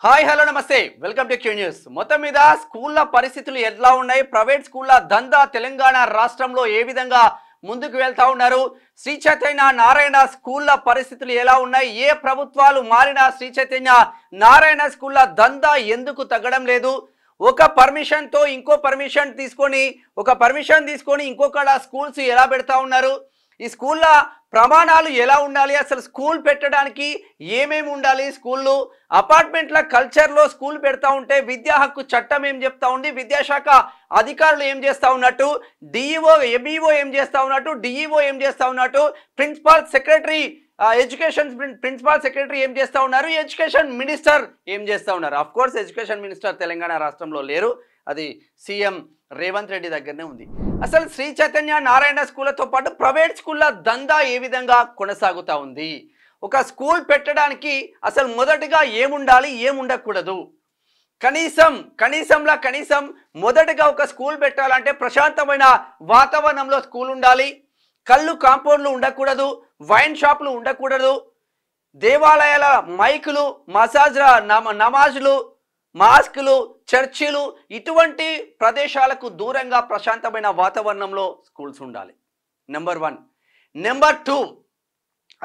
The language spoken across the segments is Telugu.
హాయ్ హలో నమస్తే వెల్కమ్ టు క్యూ న్యూస్. మొత్తం మీద స్కూళ్ళ పరిస్థితులు ఎలా ఉన్నాయి, ప్రైవేట్ స్కూళ్ళ దందా తెలంగాణ రాష్ట్రంలో ఏ విధంగా ముందుకు వెళ్తా ఉన్నారు, శ్రీ చైతన్య నారాయణ స్కూళ్ళ పరిస్థితులు ఎలా ఉన్నాయి, ఏ ప్రభుత్వాలు మారినా శ్రీ చైతన్య నారాయణ స్కూళ్ళ దందా ఎందుకు తగ్గడం లేదు, ఒక పర్మిషన్ తో ఇంకో పర్మిషన్ తీసుకొని ఇంకొకడ స్కూల్స్ ఎలా పెడతా ఉన్నారు, ఈ స్కూళ్ళ ప్రమాణాలు ఎలా ఉండాలి, అసలు స్కూల్ పెట్టడానికి ఏమేమి ఉండాలి, స్కూళ్ళు అపార్ట్మెంట్ల కల్చర్లో స్కూల్ పెడతా ఉంటే విద్యా హక్కు చట్టం ఏం చెప్తా ఉంది, విద్యాశాఖ అధికారులు ఏం చేస్తూ ఉన్నట్టు, ఎంఈఓ ఏం చేస్తూ ఉన్నట్టు, డిఈఓ ఏం చేస్తూ ఉన్నట్టు, ఎడ్యుకేషన్ ప్రిన్సిపల్ సెక్రటరీ ఏం చేస్తూ ఉన్నారు, ఎడ్యుకేషన్ మినిస్టర్ ఏం చేస్తూ ఉన్నారు. Of course education minister Telangana రాష్ట్రంలో లేరు, అది సీఎం రేవంత్ రెడ్డి దగ్గరనే ఉంది. అసలు శ్రీ చైతన్య నారాయణ స్కూళ్ళతో పాటు ప్రైవేట్ స్కూళ్ళ దందా ఏ విధంగా కొనసాగుతూ ఉంది, ఒక స్కూల్ పెట్టడానికి అసలు మొదటిగా ఏముండాలి ఏముండకూడదు, కనీసం మొదటగా ఒక స్కూల్ పెట్టాలంటే ప్రశాంతమైన వాతావరణంలో స్కూల్ ఉండాలి, కళ్ళు కాంపౌండ్లు ఉండకూడదు, వైన్ షాపులు ఉండకూడదు, దేవాలయాల మైకులు, నమాజులు, మాస్కులు, చర్చిలు ఇటువంటి ప్రదేశాలకు దూరంగా ప్రశాంతమైన వాతావరణంలో స్కూల్స్ ఉండాలి. నెంబర్ 1. నెంబర్ 2,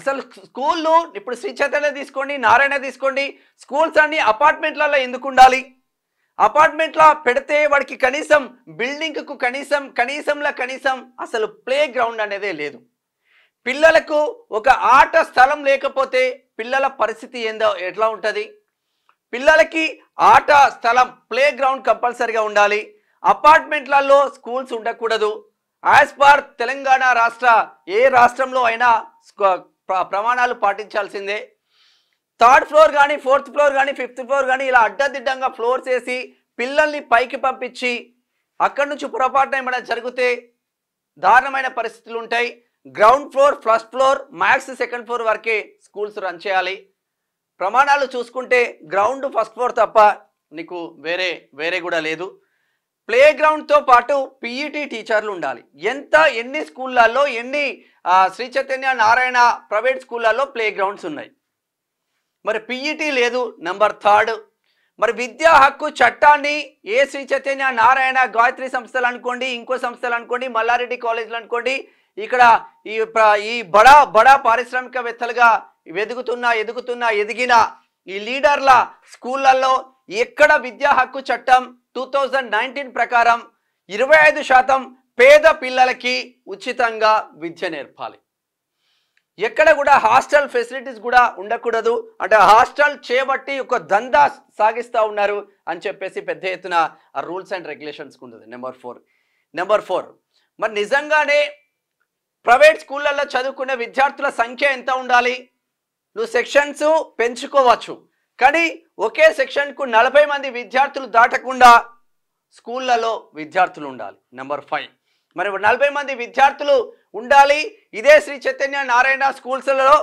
అసలు స్కూళ్ళు ఇప్పుడు శ్రీ చైతన్య తీసుకోండి, నారాయణ తీసుకోండి, స్కూల్స్ అన్ని అపార్ట్మెంట్లలో ఎందుకు ఉండాలి, అపార్ట్మెంట్లో పెడితే వాడికి కనీసం బిల్డింగ్కు కనీసం అసలు ప్లే గ్రౌండ్ అనేదే లేదు. పిల్లలకు ఒక ఆట స్థలం లేకపోతే పిల్లల పరిస్థితి ఎట్లా ఉంటుంది, పిల్లలకి ఆట స్థలం ప్లే గ్రౌండ్ కంపల్సరిగా ఉండాలి, అపార్ట్మెంట్లలో స్కూల్స్ ఉండకూడదు. యాజ్ పర్ తెలంగాణ ఏ రాష్ట్రంలో అయినా ప్రమాణాలు పాటించాల్సిందే. 3rd ఫ్లోర్ కానీ 4th ఫ్లోర్ కానీ 5th ఫ్లోర్ కానీ ఇలా అడ్డదిడ్డంగా ఫ్లోర్స్ వేసి పిల్లల్ని పైకి పంపించి అక్కడి నుంచి పొరపాటున ఏమైనా జరిగితే దారుణమైన పరిస్థితులు ఉంటాయి. Ground floor, first floor, max 2nd floor వరకే స్కూల్స్ రన్ చేయాలి. ప్రమాణాలు చూసుకుంటే గ్రౌండ్ ఫస్ట్ ఫ్లోర్ తప్ప నీకు వేరే కూడా లేదు. ప్లే గ్రౌండ్తో పాటు పీఈటీ టీచర్లు ఉండాలి. ఎన్ని స్కూళ్ళల్లో శ్రీ చైతన్య నారాయణ ప్రైవేట్ స్కూళ్ళల్లో ప్లే గ్రౌండ్స్ ఉన్నాయి, మరి పీఈటీ లేదు. నెంబర్ 3, మరి విద్యా హక్కు చట్టాన్ని ఏ శ్రీ చైతన్య నారాయణ గాయత్రి సంస్థలు అనుకోండి, ఇంకో సంస్థలు అనుకోండి, మల్లారెడ్డి కాలేజీలు అనుకోండి, ఇక్కడ ఈ బడా పారిశ్రామికవేత్తలుగా ఎదిగిన ఈ లీడర్ల స్కూళ్ళల్లో ఎక్కడ విద్యా హక్కు చట్టం 2019 ప్రకారం 25% పేద పిల్లలకి ఉచితంగా విద్య నేర్పాలి. ఎక్కడ కూడా హాస్టల్ ఫెసిలిటీస్ కూడా ఉండకూడదు, అంటే హాస్టల్ చేపట్టి ఒక దందా సాగిస్తూ ఉన్నారు అని చెప్పేసి పెద్ద ఎత్తున రూల్స్ అండ్ రెగ్యులేషన్స్ ఉంటుంది. నెంబర్ 4, మరి నిజంగానే ప్రైవేట్ స్కూళ్ళల్లో చదువుకునే విద్యార్థుల సంఖ్య ఎంత ఉండాలి, నువ్వు సెక్షన్స్ పెంచుకోవచ్చు, కానీ ఒకే సెక్షన్కు 40 మంది విద్యార్థులు దాటకుండా స్కూళ్ళలో విద్యార్థులు ఉండాలి. నెంబర్ 5, మరి 40 మంది విద్యార్థులు ఉండాలి. ఇదే శ్రీ చైతన్య నారాయణ స్కూల్స్లలో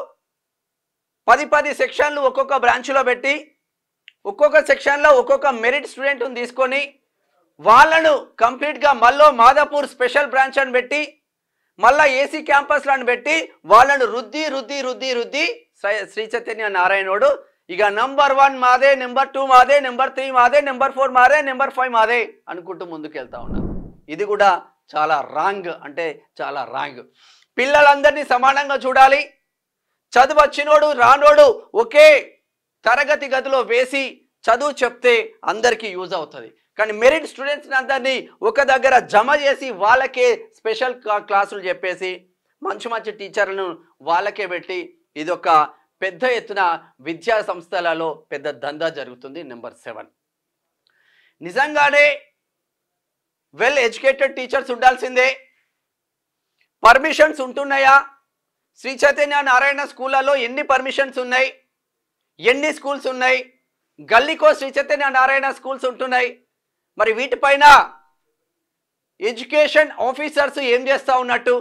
10 సెక్షన్లు ఒక్కొక్క బ్రాంచ్లో పెట్టి ఒక్కొక్క సెక్షన్లో ఒక్కొక్క మెరిట్ స్టూడెంట్ని తీసుకొని వాళ్ళను కంప్లీట్గా మళ్ళీ మాదాపూర్ స్పెషల్ బ్రాంచ్ అని పెట్టి మళ్ళా ఏసీ క్యాంపస్లను పెట్టి వాళ్ళను రుద్ది శ్రీ చైతన్య నారాయణోడు ఇక నెంబర్ 1 మాదే, నెంబర్ 2 మాదే, నెంబర్ 3 మాదే, నెంబర్ 4 మాదే, నెంబర్ 5 మాదే అనుకుంటూ ముందుకు వెళ్తా ఉన్నారు. ఇది కూడా చాలా రాంగ్, అంటే చాలా రాంగ్. పిల్లలందరినీ సమానంగా చూడాలి. చదువు వచ్చినోడు రానోడు ఒకే తరగతి గదిలో వేసి చదువు చెప్తే అందరికీ యూజ్ అవుతుంది, కానీ మెరిట్ స్టూడెంట్స్ని అందరినీ ఒక దగ్గర జమ చేసి వాళ్ళకే స్పెషల్ క్లాసులు చెప్పేసి మంచి టీచర్లను వాళ్ళకే పెట్టి ఇదొక పెద్ద ఎత్తున విద్యా సంస్థలలో పెద్ద దందా జరుగుతుంది. నెంబర్ 7, నిజంగానే వెల్ ఎడ్యుకేటెడ్ టీచర్స్ ఉండాల్సిందే. పర్మిషన్స్ ఉంటున్నాయా, శ్రీ చైతన్య నారాయణ స్కూళ్ళలో ఎన్ని పర్మిషన్స్ ఉన్నాయి, ఎన్ని స్కూల్స్ ఉన్నాయి, గల్లీకో శ్రీ చైతన్య నారాయణ స్కూల్స్ ఉంటున్నాయి, మరి వీటిపైన ఎడ్యుకేషన్ ఆఫీసర్స్ ఏం చేస్తూ ఉన్నట్టు,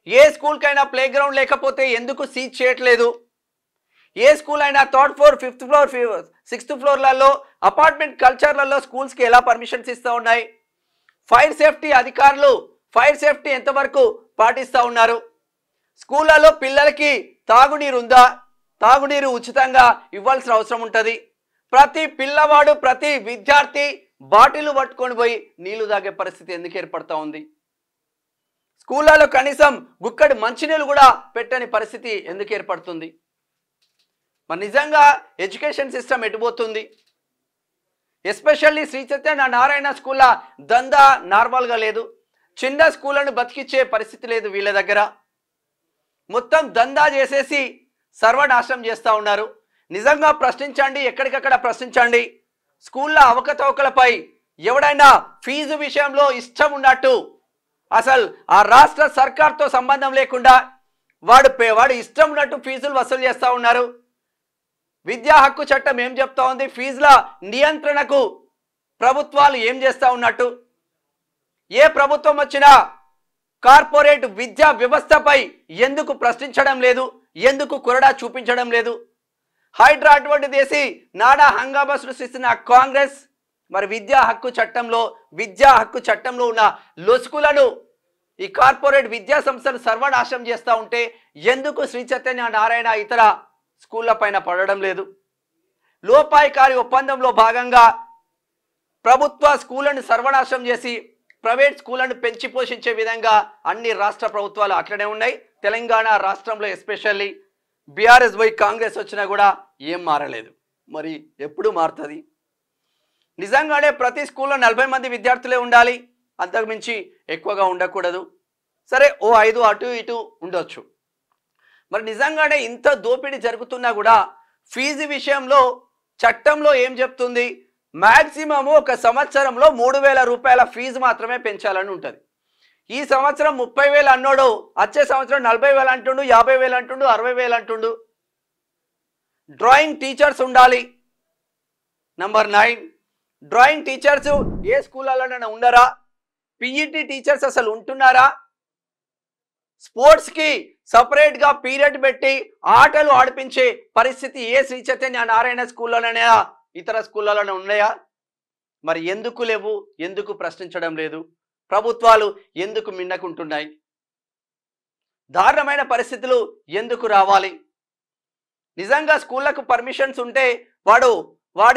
ఏ స్కూల్కైనా ప్లే గ్రౌండ్ లేకపోతే ఎందుకు సీజ్ చేయట్లేదు, ఏ స్కూల్ అయినా 3rd floor 5th floor 6th ఫ్లోర్లలో అపార్ట్మెంట్ కల్చర్లలో స్కూల్స్కి ఎలా పర్మిషన్స్ ఇస్తూ ఉన్నాయి, ఫైర్ సేఫ్టీ అధికారులు ఫైర్ సేఫ్టీ ఎంతవరకు పాటిస్తూ ఉన్నారు, స్కూళ్ళలో పిల్లలకి తాగునీరు ఉందా, తాగునీరు ఉచితంగా ఇవ్వాల్సిన అవసరం ఉంటుంది, ప్రతి పిల్లవాడు ప్రతి విద్యార్థి బాటిల్ పట్టుకొని పోయి నీళ్లు తాగే పరిస్థితి ఎందుకు ఏర్పడతా ఉంది? స్కూళ్ళలో కనీసం గుక్కడి మంచినీళ్ళు కూడా పెట్టని పరిస్థితి ఎందుకు ఏర్పడుతుంది? మరి నిజంగా ఎడ్యుకేషన్ సిస్టమ్ ఎటుపోతుంది? ఎస్పెషల్లీ శ్రీ చైతన్య నారాయణ స్కూల్లో దందా నార్మల్గా లేదు. చిన్న స్కూళ్ళను బతికిచ్చే పరిస్థితి లేదు వీళ్ళ దగ్గర. మొత్తం దందా చేసేసి సర్వనాశనం చేస్తూ ఉన్నారు. నిజంగా ప్రశ్నించండి, ఎక్కడికక్కడ ప్రశ్నించండి. స్కూళ్ళ అవకతవకలపై ఎవడైనా ఫీజు విషయంలో ఇష్టం ఉన్నట్టు అసలు ఆ రాష్ట్ర సర్కార్తో సంబంధం లేకుండా వాడు ఇష్టం ఉన్నట్టు ఫీజులు వసూలు చేస్తూ ఉన్నారు. విద్యా హక్కు చట్టం ఏం చెప్తా ఉంది? ఫీజుల నియంత్రణకు ప్రభుత్వాలు ఏం చేస్తూ ఉన్నట్టు? ఏ ప్రభుత్వం వచ్చినా కార్పొరేట్ విద్యా వ్యవస్థపై ఎందుకు ప్రశ్నించడం లేదు? ఎందుకు కొరడా చూపించడం లేదు? హైడ్రా అటువంటి దేశీ నానా హంగామా సృష్టిస్తున్న కాంగ్రెస్ మరి విద్యా హక్కు చట్టంలో ఉన్న లొసుకులను ఈ కార్పొరేట్ విద్యా సంస్థలు సర్వనాశనం చేస్తూ ఉంటే ఎందుకు శ్రీ చైతన్య నారాయణ ఇతర స్కూళ్ళ పైన పడడం లేదు? లోపాయికారి ఒప్పందంలో భాగంగా ప్రభుత్వ స్కూళ్ళను సర్వనాశనం చేసి ప్రైవేట్ స్కూళ్ళను పెంచి పోషించే విధంగా అన్ని రాష్ట్ర ప్రభుత్వాలు అట్లనే ఉన్నాయి. తెలంగాణ రాష్ట్రంలో ఎస్పెషల్లీ బీఆర్ఎస్ పోయి కాంగ్రెస్ వచ్చినా కూడా ఏం మారలేదు. మరి ఎప్పుడు మారుతుంది? నిజంగానే ప్రతి స్కూల్లో 40 మంది విద్యార్థులే ఉండాలి, అంతకుమించి ఎక్కువగా ఉండకూడదు. సరే, ఓ 5 అటు ఇటు ఉండొచ్చు. మరి నిజంగానే ఇంత దోపిడీ జరుగుతున్నా కూడా ఫీజు విషయంలో చట్టంలో ఏం చెప్తుంది? మ్యాక్సిమము ఒక సంవత్సరంలో 3,000 రూపాయల ఫీజు మాత్రమే పెంచాలని ఉంటుంది. ఈ సంవత్సరం 30,000 అన్నోడు వచ్చే సంవత్సరం 40,000 అంటుండు, 50,000 అంటుండు, 60,000 అంటుండు. డ్రాయింగ్ టీచర్స్ ఉండాలి. నంబర్ 9, డ్రాయింగ్ టీచర్స్ ఏ స్కూళ్ళలోనైనా ఉండరా? పిఈటి టీచర్స్ అసలు ఉంటున్నారా? స్పోర్ట్స్కి సపరేట్గా పీరియడ్ పెట్టి ఆటలు ఆడిపించే పరిస్థితి ఏ శ్రీ చైతన్య నారాయణ స్కూల్లోనే ఇతర స్కూళ్ళలోనే ఉన్నాయా? మరి ఎందుకు లేవు? ఎందుకు ప్రశ్నించడం లేదు? ప్రభుత్వాలు ఎందుకు మిన్నకుంటున్నాయి? దారుణమైన పరిస్థితులు ఎందుకు రావాలి? నిజంగా స్కూళ్ళకు పర్మిషన్స్ ఉంటే వాడు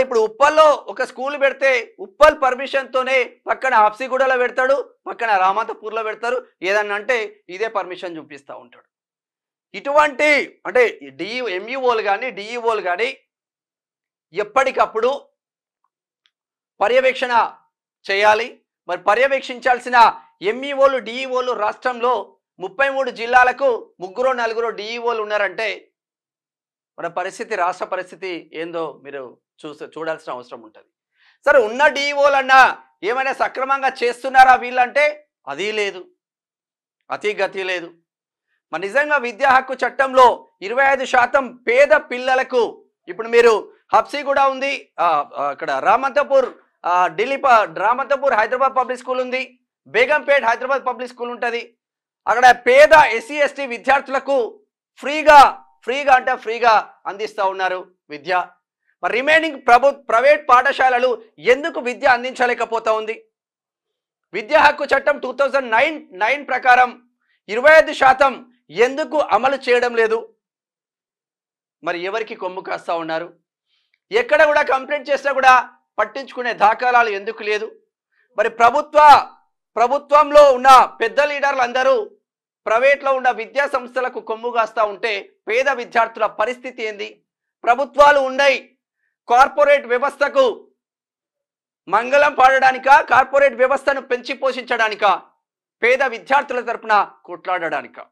ఇప్పుడు ఉప్పల్లో ఒక స్కూల్ పెడితే ఉప్పల్ పర్మిషన్తోనే పక్కన హబ్సిగూడలో పెడతాడు, పక్కన రామంతపూర్లో పెడతారు. ఏదన్నా అంటే ఇదే పర్మిషన్ చూపిస్తూ ఉంటాడు. ఇటువంటి అంటే ఎంఈఓలు కానీ డిఈఓలు కానీ ఎప్పటికప్పుడు పర్యవేక్షణ చేయాలి. మరి పర్యవేక్షించాల్సిన ఎంఈఓలు డిఈఓలు రాష్ట్రంలో 33 జిల్లాలకు 3-4 డిఈఓలు ఉన్నారంటే మన పరిస్థితి, రాష్ట్ర పరిస్థితి ఏందో మీరు చూడాల్సిన అవసరం ఉంటుంది. సరే, ఉన్న డిఈఓలన్నా ఏమైనా సక్రమంగా చేస్తున్నారా వీళ్ళంటే అది లేదు, అతి గతి లేదు. మరి నిజంగా విద్యా హక్కు చట్టంలో 25% పేద పిల్లలకు ఇప్పుడు మీరు హబ్సిగూడ ఉంది, అక్కడ రామంతపూర్ రామంతపూర్ హైదరాబాద్ పబ్లిక్ స్కూల్ ఉంది, బేగంపేట్ హైదరాబాద్ పబ్లిక్ స్కూల్ ఉంటుంది. అక్కడ పేద ఎస్సీ ఎస్టీ విద్యార్థులకు ఫ్రీగా అందిస్తూ ఉన్నారు విద్య. మరి రిమైనింగ్ ప్రైవేట్ పాఠశాలలు ఎందుకు విద్య అందించలేకపోతా ఉంది? విద్యా హక్కు చట్టం 2009 ప్రకారం 25% ఎందుకు అమలు చేయడం లేదు? మరి ఎవరికి కొమ్ము కాస్తా ఉన్నారు? ఎక్కడ కూడా కంప్లైంట్ చేసినా కూడా పట్టించుకునే దాఖలాలు ఎందుకు లేదు? మరి ప్రభుత్వంలో ఉన్న పెద్ద లీడర్లు అందరూ ప్రైవేట్లో ఉన్న విద్యా సంస్థలకు కొమ్ము కాస్తా ఉంటే పేద విద్యార్థుల పరిస్థితి ఏంది? ప్రభుత్వాలు ఉన్నాయి కార్పొరేట్ వ్యవస్థకు మంగళం పాడడానికా, కార్పొరేట్ వ్యవస్థను పెంచి పోషించడానికా, పేద విద్యార్థుల తరపున కొట్లాడడానికా?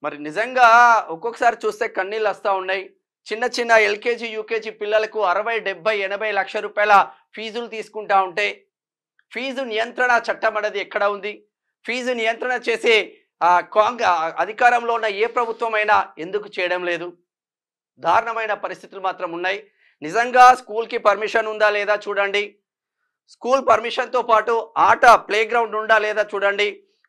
మరి నిజంగా ఒక్కొక్కసారి చూస్తే కన్నీళ్ళు వస్తూ ఉన్నాయి. చిన్న ఎల్కేజీ యూకేజీ పిల్లలకు 60, 70, 80 లక్షల రూపాయల ఫీజులు తీసుకుంటా ఉంటే ఫీజు నియంత్రణ చట్టం అనేది ఎక్కడ ఉంది? ఫీజు నియంత్రణ చేసే అధికారంలో ఉన్న ఏ ప్రభుత్వం అయినా ఎందుకు చేయడం లేదు? దారుణమైన పరిస్థితులు మాత్రం ఉన్నాయి. నిజంగా స్కూల్కి పర్మిషన్ ఉందా లేదా చూడండి. స్కూల్ పర్మిషన్తో పాటు ఆట ప్లే గ్రౌండ్ ఉందా లేదా చూడండి.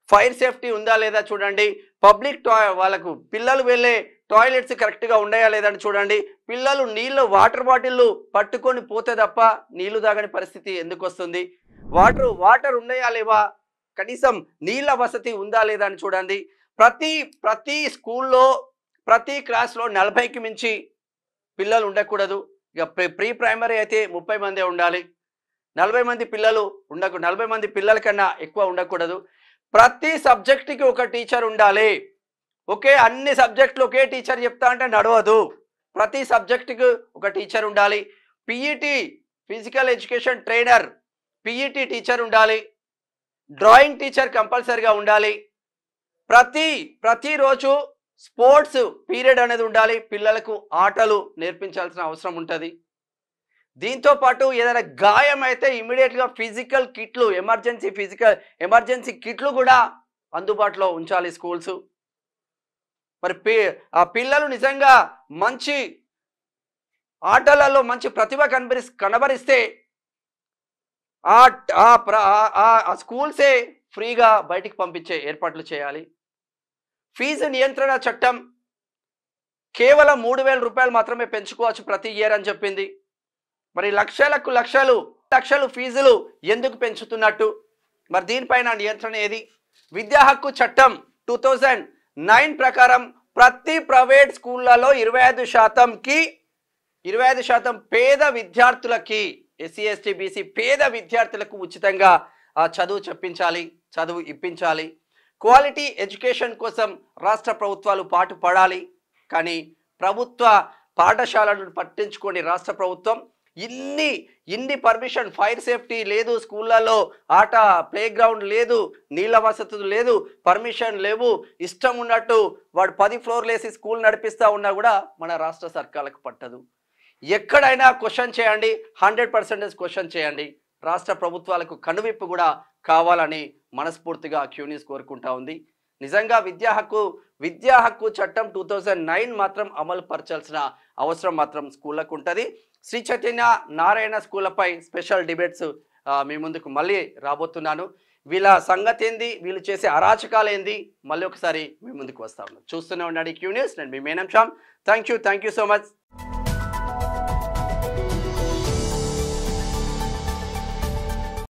ఫైర్ సేఫ్టీ ఉందా లేదా చూడండి. పబ్లిక్ వాళ్ళకు పిల్లలు వెళ్ళే టాయిలెట్స్ కరెక్ట్గా ఉన్నాయా లేదని చూడండి. పిల్లలు వాటర్ బాటిల్లు పట్టుకొని పోతే తప్ప నీళ్లు తాగని పరిస్థితి ఎందుకు వస్తుంది? వాటర్ ఉన్నాయా లేవా, కనీసం నీళ్ళ వసతి ఉందా లేదా అని చూడండి. ప్రతి స్కూల్లో ప్రతి క్లాస్లో 40కి మించి పిల్లలు ఉండకూడదు. ఇక ప్రీ ప్రైమరీ అయితే 30 మందే ఉండాలి. 40 మంది పిల్లలు 40 మంది పిల్లల కన్నా ఎక్కువ ఉండకూడదు. ప్రతి సబ్జెక్టుకి ఒక టీచర్ ఉండాలి. అన్ని సబ్జెక్టులు ఒకే టీచర్ చెప్తా అంటే నడవదు. ప్రతి సబ్జెక్టుకి ఒక టీచర్ ఉండాలి. PET physical education trainer PET teacher ఉండాలి. డ్రాయింగ్ టీచర్ కంపల్సరిగా ఉండాలి. ప్రతిరోజు స్పోర్ట్స్ పీరియడ్ అనేది ఉండాలి. పిల్లలకు ఆటలు నేర్పించాల్సిన అవసరం ఉంటుంది. దీంతో పాటు ఏదైనా గాయం అయితే ఇమీడియట్గా ఫిజికల్ కిట్లు ఎమర్జెన్సీ కిట్లు కూడా అందుబాటులో ఉంచాలి స్కూల్స్. మరి ఆ పిల్లలు నిజంగా మంచి ఆటలలో మంచి ప్రతిభ కనబరిస్తే ఆ స్కూల్సే ఫ్రీగా బయటికి పంపించే ఏర్పాట్లు చేయాలి. ఫీజు నియంత్రణ చట్టం కేవలం 3,000 రూపాయలు మాత్రమే పెంచుకోవచ్చు ప్రతి ఇయర్ అని చెప్పింది. మరి లక్షలు ఫీజులు ఎందుకు పెంచుతున్నట్టు? మరి దీనిపైన నియంత్రణ ఏది? విద్యా హక్కు చట్టం 2009 ప్రకారం ప్రతి ప్రైవేట్ స్కూళ్ళలో 25% పేద విద్యార్థులకి, ఎస్సీ ఎస్టీ బీసీ పేద విద్యార్థులకు ఉచితంగా చదువు ఇప్పించాలి. క్వాలిటీ ఎడ్యుకేషన్ కోసం రాష్ట్ర ప్రభుత్వాలు పాటుపడాలి. కానీ ప్రభుత్వ పాఠశాలను పట్టించుకొని రాష్ట్ర ప్రభుత్వం ఇన్ని పర్మిషన్, ఫైర్ సేఫ్టీ లేదు, స్కూళ్ళలో ప్లే గ్రౌండ్ లేదు, నీళ్ళ వసతులు లేదు, పర్మిషన్ లేవు, ఇష్టం ఉన్నట్టు వాడు 10 ఫ్లోర్లు వేసి స్కూల్ నడిపిస్తూ ఉన్నా కూడా మన రాష్ట్ర సర్కార్లకు పట్టదు. ఎక్కడైనా క్వశ్చన్ చేయండి, 100% క్వశ్చన్ చేయండి. రాష్ట్ర ప్రభుత్వాలకు కనువిప్పు కూడా కావాలని మనస్ఫూర్తిగా క్యూన్యూస్ కోరుకుంటా ఉంది. నిజంగా విద్యా హక్కు చట్టం 2009 మాత్రం అమలు పరచాల్సిన అవసరం మాత్రం స్కూళ్ళకు ఉంటుంది. శ్రీ చైతన్య నారాయణ స్కూళ్ళపై స్పెషల్ డిబేట్స్ మీ ముందుకు మళ్ళీ రాబోతున్నాను. వీళ్ళ సంగతి ఏంది, వీళ్ళు చేసే అరాచకాలు ఏంది, మళ్ళీ ఒకసారి మీ ముందుకు వస్తా ఉన్నాను. చూస్తూనే ఉండండి క్యూన్యూస్. నేను మీ మేనం Shyam. Thank you so much.